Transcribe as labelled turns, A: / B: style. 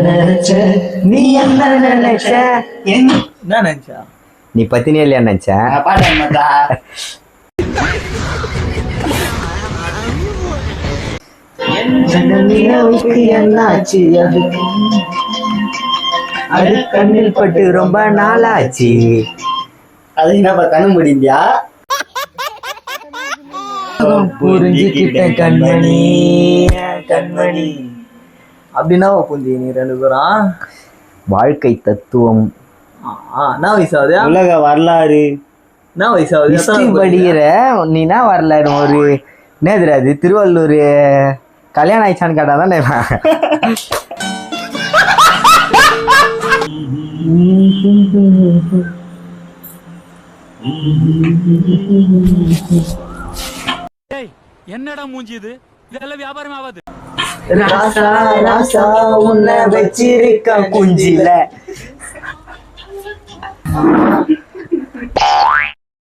A: நினைச்ச நீ என்ன நினைச்ச என்ன நினைச்சா நீ பத்தினே இல்லையா நினைச்ச பாட்டா என்னாச்சு அது கண்ணில் பட்டு ரொம்ப நாளாச்சு அது என்னப்பா கண்ணு முடிந்தியா புரிஞ்சுக்கிட்டேன் கண்மணி கண்மணி அப்படின்னா புரிஞ்சு நீ ரெண்டு பேரும் வாழ்க்கை தத்துவம் என்ன வயசாவது உலக வரலாறு என்ன வயசாவது படிக்கிற நீனா வரலாறு ஒரு என்னது அது திருவள்ளூர் கல்யாணம் ஆயிடுச்சான்னு கேட்டா தானே
B: என்னடா மூஞ்சி இது இதெல்லாம் வியாபாரம் ஆகாது
A: ராசா ராசா உன்னை வச்சிருக்க குஞ்சில